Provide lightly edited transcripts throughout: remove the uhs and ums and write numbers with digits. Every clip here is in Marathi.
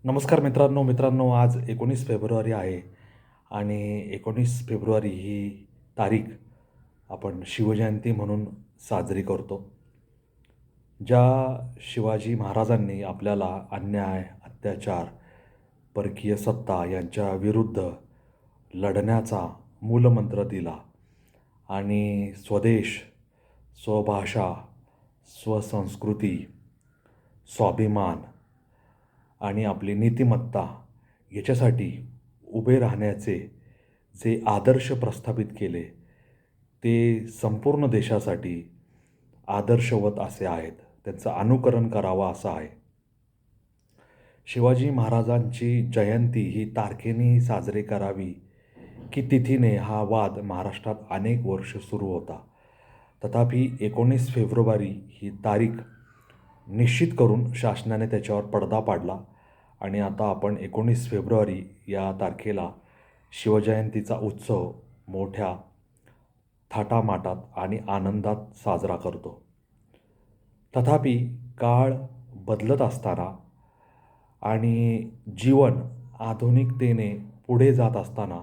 नमस्कार मित्रांनो, आज 19 फेब्रुवारी आहे आणि 19 फेब्रुवारी ही तारीख आपण शिवजयंती म्हणून साजरी करतो. ज्या शिवाजी महाराजांनी आपल्याला अन्याय, अत्याचार, परकीय सत्ता यांच्या विरुद्ध लढण्याचा मूलमंत्र दिला आणि स्वदेश, स्वभाषा, स्वसंस्कृती, स्वाभिमान आणि आपली नीतिमत्ता याच्यासाठी उभे राहण्याचे जे आदर्श प्रस्थापित केले, ते संपूर्ण देशासाठी आदर्शवत असे आहेत. त्यांचं अनुकरण करावं असं आहे. शिवाजी महाराजांची जयंती ही तारखेने साजरी करावी की तिथीने हा वाद महाराष्ट्रात अनेक वर्ष सुरू होता. तथापि 19 फेब्रुवारी ही तारीख निश्चित करून शासनाने त्याच्यावर पडदा पाडला आणि आता आपण 19 फेब्रुवारी या तारखेला शिवजयंतीचा उत्सव मोठ्या थाटामाटात आणि आनंदात साजरा करतो. तथापि काळ बदलत असताना आणि जीवन आधुनिकतेने पुढे जात असताना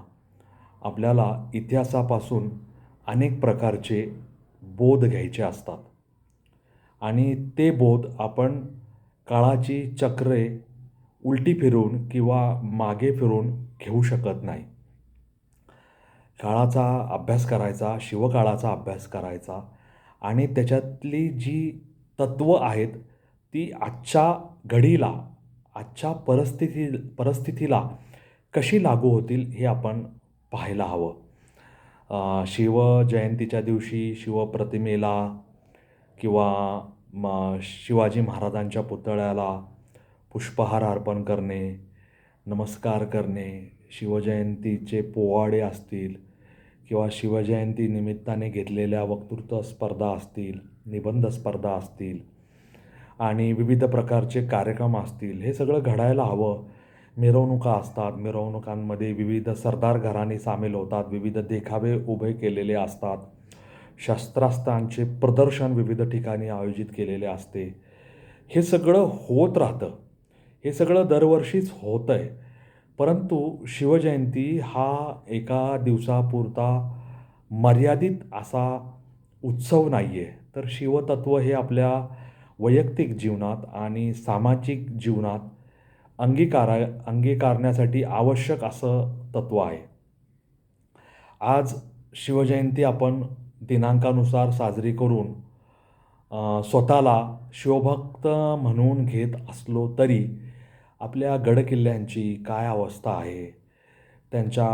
आपल्याला इतिहासापासून अनेक प्रकारचे बोध घ्यायचे असतात आणि ते बोध आपण काळाची चक्रे उलटी फिरवून किंवा मागे फिरून घेऊ शकत नाही. काळाचा अभ्यास करायचा, शिवकाळाचा अभ्यास करायचा आणि त्याच्यातली जी तत्त्वं आहेत ती आजच्या घडीला, आजच्या परिस्थितीला कशी लागू होतील हे आपण पाहायला हवं. शिवजयंतीच्या दिवशी शिवप्रतिमेला किंवा शिवाजी महाराजांच्या पुतळ्याला पुष्पहार अर्पण करणे, नमस्कार करणे, शिवजयंतीचे पोवाडे असतील किंवा शिवजयंती निमित्ताने घेतलेल्या वक्तृत्व स्पर्धा असतील, निबंध स्पर्धा असतील आणि विविध प्रकारचे कार्यक्रम असतील, हे सगळं घडायला हवं. मिरवणुका असतात, मिरवणुकांमध्ये विविध सरदार घराणे सामील होतात, विविध देखावे उभे केलेले असतात, शस्त्रास्त्रांचे प्रदर्शन विविध ठिकाणी आयोजित केलेले असते. हे सगळं होत राहतं. हे सगळं दरवर्षीच होतं आहे. परंतु शिवजयंती हा एका दिवसापुरता मर्यादित असा उत्सव नाही आहे. तर शिवतत्व हे आपल्या वैयक्तिक जीवनात आणि सामाजिक जीवनात अंगीकारण्यासाठी आवश्यक असं तत्त्व आहे. आज शिवजयंती आपण दिनांकानुसार साजरी करून स्वतःला शिवभक्त म्हणून घेत असलो तरी आपल्या गडकिल्ल्यांची काय अवस्था आहे, त्यांच्या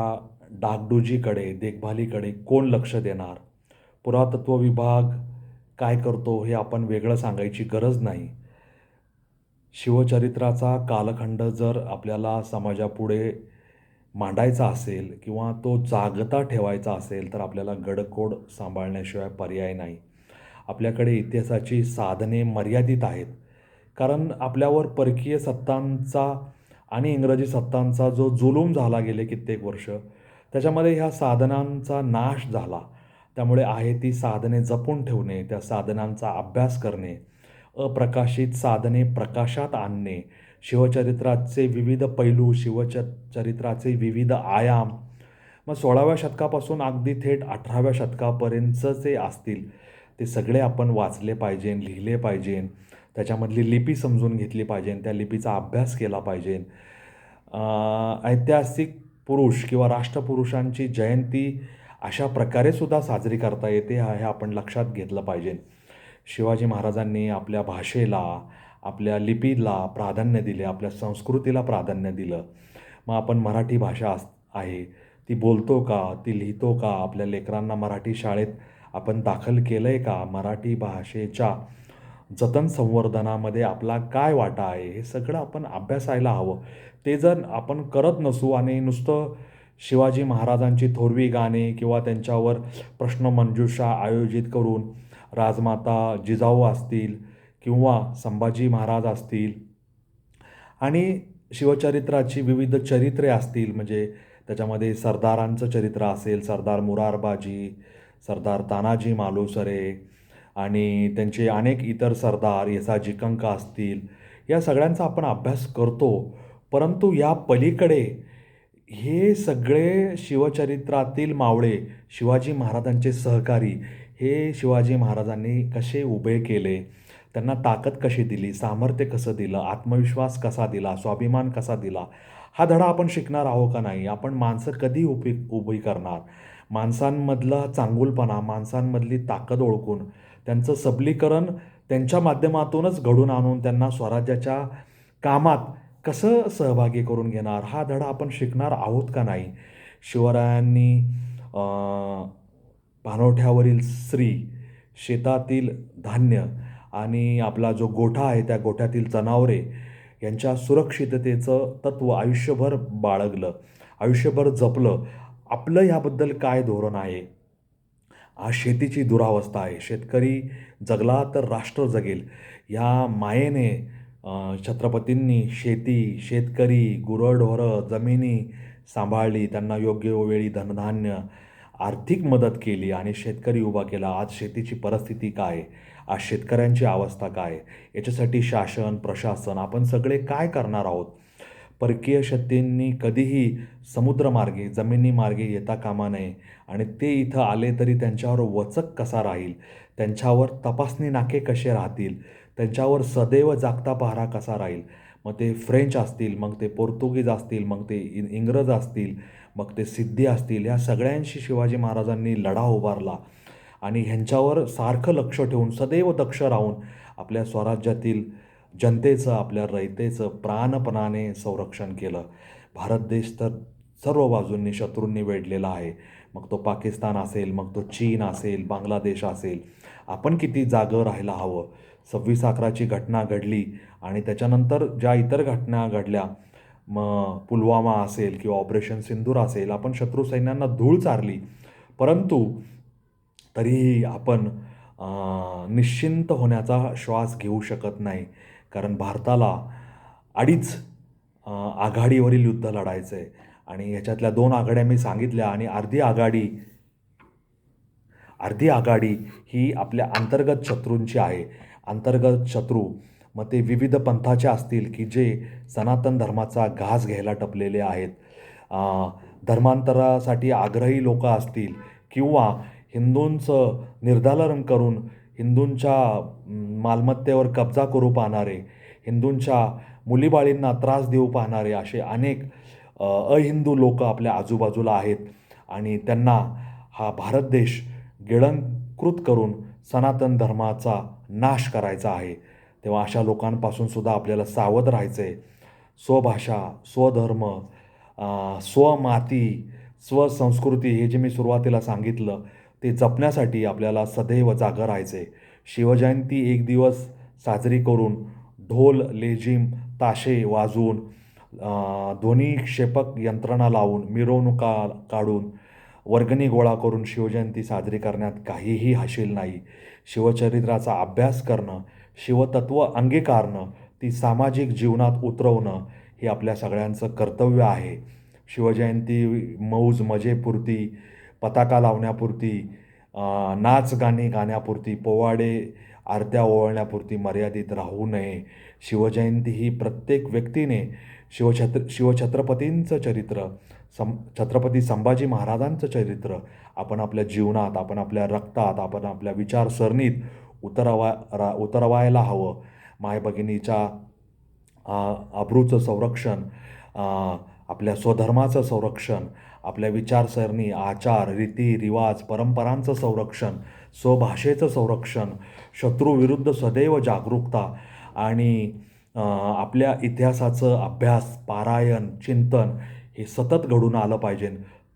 डागडुजीकडे, देखभालीकडे कोण लक्ष देणार? पुरातत्व विभाग काय करतो हे आपण वेगळं सांगायची गरज नाही. शिवचरित्राचा कालखंड जर आपल्याला समाजापुढे मांडायचा असेल किंवा तो जागता ठेवायचा असेल तर आपल्याला गडकोड सांभाळण्याशिवाय पर्याय नाही. आपल्याकडे इतिहासाची साधने मर्यादित आहेत. कारण आपल्यावर परकीय सत्तांचा आणि इंग्रजी सत्तांचा जो जुलूम झाला गेले कित्येक वर्ष, त्याच्यामध्ये ह्या साधनांचा नाश झाला. त्यामुळे आहे ती साधने जपून ठेवणे, त्या साधनांचा अभ्यास करणे, अप्रकाशित साधने प्रकाशात आणणे, शिवचरित्राचे विविध पैलू, चरित्राचे विविध आयाम, मग 16व्या शतकापासून अगदी थेट 18व्या शतकापर्यंतचे असतील, ते सगळे आपण वाचले पाहिजे, लिहिले पाहिजे, त्याच्यामधली लिपी समजून घेतली पाहिजे, त्या लिपीचा अभ्यास केला पाहिजे. ऐतिहासिक पुरुष किंवा राष्ट्रपुरुषांची जयंती अशा प्रकारे सुद्धा साजरी करता येते हे आपण लक्षात घेतलं पाहिजे. शिवाजी महाराजांनी आपल्या भाषेला, आपल्या लिपीला प्राधान्य दिले, आपल्या संस्कृतीला प्राधान्य दिलं. मग आपण मराठी भाषा आहे ती बोलतो का, ती लिहितो का, आपल्या लेकरांना मराठी शाळेत आपण दाखल केलं आहे का, मराठी भाषेच्या जतन संवर्धनामध्ये आपला काय वाटा आहे, हे सगळं आपण अभ्यासायला हवं. ते जर आपण करत नसू आणि नुसतं शिवाजी महाराजांची थोरवी गाणे किंवा त्यांच्यावर प्रश्नमंजुषा आयोजित करून राजमाता जिजाऊ असतील किंवा संभाजी महाराज असतील आणि शिवचरित्राची विविध चरित्रे असतील, म्हणजे त्याच्यामध्ये सरदारांचं चरित्र असेल, सरदार मुरारबाजी, सरदार तानाजी मालुसरे आणि त्यांचे अनेक इतर सरदार येसाजी कंका असतील, या सगळ्यांचा आपण अभ्यास करतो. परंतु या पलीकडे हे सगळे शिवचरित्रातील मावळे, शिवाजी महाराजांचे सहकारी, हे शिवाजी महाराजांनी कसे उभे केले, त्यांना ताकद कशी दिली, सामर्थ्य कसं दिलं, आत्मविश्वास कसा दिला, स्वाभिमान कसा दिला, हा धडा आपण शिकणार आहोत का नाही? आपण माणसं कधी उभी करणार? माणसांमधला चांगुलपणा, माणसांमधली ताकद ओळखून त्यांचं सबलीकरण त्यांच्या माध्यमातूनच घडून आणून त्यांना स्वराज्याच्या कामात कसं सहभागी करून घेणार, हा धडा आपण शिकणार आहोत का नाही? शिवरायांनी पाणवठ्यावरील स्त्री, शेतातील धान्य आणि आपला जो गोठा आहे त्या गोठ्यातील जनावरे यांच्या सुरक्षिततेचं तत्त्व आयुष्यभर बाळगलं, आयुष्यभर जपलं. आपलं ह्याबद्दल काय धोरण आहे? आज शेतीची दुरावस्था आहे. शेतकरी जगला तर राष्ट्र जगेल या मायेने छत्रपतींनी शेती, शेतकरी, गुरंढोरं, जमिनी सांभाळली, त्यांना योग्य वेळी धनधान्य, आर्थिक मदत केली आणि शेतकरी उभा केला. आज शेतीची परिस्थिती काय आहे? आज शेतकऱ्यांची अवस्था काय आहे? याच्यासाठी शासन, प्रशासन आपण सगळे काय करणार आहोत? परकीय शक्तींनी कधीही समुद्रमार्गे, जमिनीमार्गे येता कामा नये आणि ते इथं आले तरी त्यांच्यावर वचक कसा राहील, त्यांच्यावर तपासणी नाके कसे राहतील, त्यांच्यावर सदैव जागता पहारा कसा राहील. मग ते फ्रेंच असतील, मग ते पोर्तुगीज असतील, मग ते इंग्रज असतील, मग ते सिद्धी असतील, या सगळ्यांशी शिवाजी महाराजांनी लढा उभारला आणि ह्यांच्यावर सारखं लक्ष ठेवून सदैव दक्ष राहून आपल्या स्वराज्यातील जनतेचं, आपल्या रयतेचं प्राणपणाने संरक्षण केलं. भारत देश तर सर्व बाजूंनी शत्रूंनी वेढलेला आहे. मग तो पाकिस्तान असेल, मग तो चीन असेल, बांगलादेश असेल. आपण किती जागं राहायला हवं. 26/11ची घटना घडली आणि त्याच्यानंतर ज्या इतर घटना घडल्या, मग पुलवामा असेल किंवा ऑपरेशन सिंदूर असेल, आपण शत्रू सैन्यांना धूळ चारली. परंतु तरीही आपण निश्चिंत होण्याचा श्वास घेऊ शकत नाही. कारण भारताला अडीच आघाडीवरील युद्ध लढायचं आहे आणि ह्याच्यातल्या 2 आघाड्या मी सांगितल्या आणि अर्धी आघाडी ही आपल्या अंतर्गत शत्रूंची आहे. अंतर्गत शत्रू मग ते विविध पंथाचे असतील की जे सनातन धर्माचा घास घ्यायला टपलेले आहेत, धर्मांतरासाठी आग्रही लोक असतील किंवा हिंदूंचं निर्दालन करून हिंदूंच्या मालमत्तेवर कब्जा करू पाहणारे, हिंदूंच्या मुलीबाळींना त्रास देऊ पाहणारे असे अनेक अहिंदू लोक आपल्या आजूबाजूला आहेत आणि त्यांना हा भारत देश गिळंकृत करून सनातन धर्माचा नाश करायचा आहे. तेव्हा अशा लोकांपासून सुद्धा आपल्याला सावध राहायचं आहे. स्वभाषा, स्वधर्म, स्वमाती, स्वसंस्कृती हे जे मी सुरुवातीला सांगितलं ते जपण्यासाठी आपल्याला सदैव जागं राहायचं आहे. शिवजयंती एक दिवस साजरी करून ढोल, लेझिम, ताशे वाजवून, ध्वनिक्षेपक यंत्रणा लावून, मिरवणुका काढून, वर्गणी गोळा करून शिवजयंती साजरी करण्यात काहीही हाशील नाही. शिवचरित्राचा अभ्यास करणं, शिवतत्व अंगीकारणं, ती सामाजिक जीवनात उतरवणं हे आपल्या सगळ्यांचं कर्तव्य आहे. शिवजयंती मौज मजेपुरती, पताका लावण्यापुरती, नाच गाणी गाण्यापुरती, पोवाडे आरत्या ओवाळण्यापुरती मर्यादित राहू नये. शिवजयंती ही प्रत्येक व्यक्तीने शिवछत्रपतींचं चरित्र, छत्रपती संभाजी महाराजांचं चरित्र आपण आपल्या जीवनात, आपण आपल्या रक्तात, आपण आपल्या विचारसरणीत उतरवायला हवं. मायभगिनीच्या अब्रूचं संरक्षण, आपल्या स्वधर्माचं संरक्षण, आपल्या विचारसरणी, आचार, रीती, रिवाज, परंपरांचं संरक्षण, स्वभाषेचं संरक्षण, शत्रूविरुद्ध सदैव जागरूकता आणि आपल्या इतिहासाचं अभ्यास, पारायण, चिंतन हे सतत घडून आलं पाहिजे.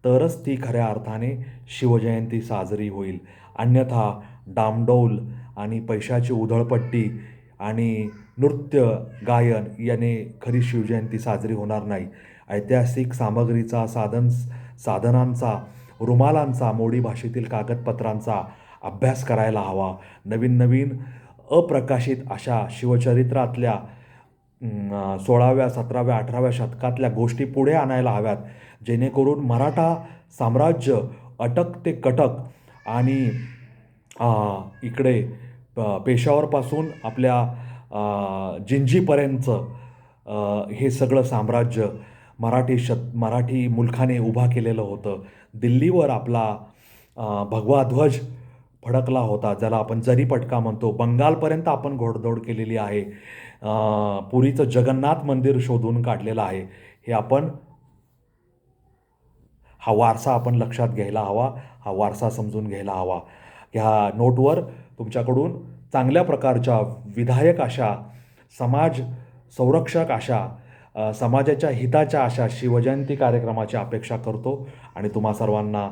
तरच ती खऱ्या अर्थाने शिवजयंती साजरी होईल. अन्यथा डामडौल आणि पैशाची उधळपट्टी आणि नृत्य, गायन याने खरी शिवजयंती साजरी होणार नाही. ऐतिहासिक सामग्रीचा, साधनांचा, रुमालांचा, मोडी भाषेतील कागदपत्रांचा अभ्यास करायला हवा. नवीन नवीन अप्रकाशित अशा शिवचरित्रातल्या 16व्या, 17व्या, 18व्या शतकातल्या गोष्टी पुढे आणायला हव्यात, जेणेकरून मराठा साम्राज्य अटक ते कटक आणि इकडे पेशावरपासून आपल्या जिंजीपर्यंतचं हे सगळं साम्राज्य मराठी मुलखाने उभा केलेलं होतं. दिल्लीवर आपला भगवा ध्वज फडकला होता, ज्याला आपण जरीपटका म्हणतो. बंगालपर्यंत आपण घोडदौड केलेली आहे. पुरीचं जगन्नाथ मंदिर शोधून काढलेलं आहे. हे आपण हा वारसा आपण लक्षात घ्यायला हवा, हा वारसा समजून घ्यायला हवा. ह्या नोटवर तुमच्याकडून चांगल्या प्रकारच्या विधायक अशा, समाज संरक्षक अशा, समाजाच्या हिताच्या अशा शिवजयंती कार्यक्रमाची अपेक्षा करतो आणि तुम्हा सर्वांना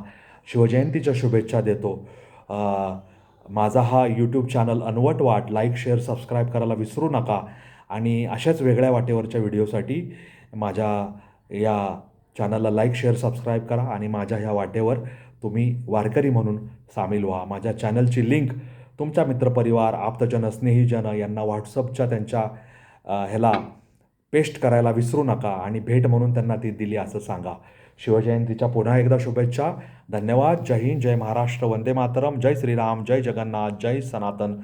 शिवजयंतीच्या शुभेच्छा देतो. माझा हा यूट्यूब चॅनल अनवट वाट लाईक, शेअर, सबस्क्राईब करायला विसरू नका आणि अशाच वेगळ्या वाटेवरच्या व्हिडिओसाठी माझ्या या चॅनलला लाईक, शेअर, सबस्क्राईब करा आणि माझ्या ह्या वाटेवर तुम्ही वारकरी म्हणून सामील व्हा. माझ्या चॅनलची लिंक तुमच्या मित्रपरिवार, आप्तजन, स्नेहीजन यांना व्हॉट्सअपच्या त्यांच्या ह्याला पेस्ट करायला विसरू नका आणि भेट म्हणून त्यांना ती दिली असं सांगा. शिवजयंतीच्या पुन्हा एकदा शुभेच्छा. धन्यवाद. जय हिंद, जय महाराष्ट्र, वंदे मातरम, जय श्रीराम, जय जगन्नाथ, जय सनातन.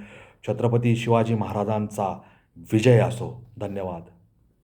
छत्रपती शिवाजी महाराजांचा विजय असो. धन्यवाद.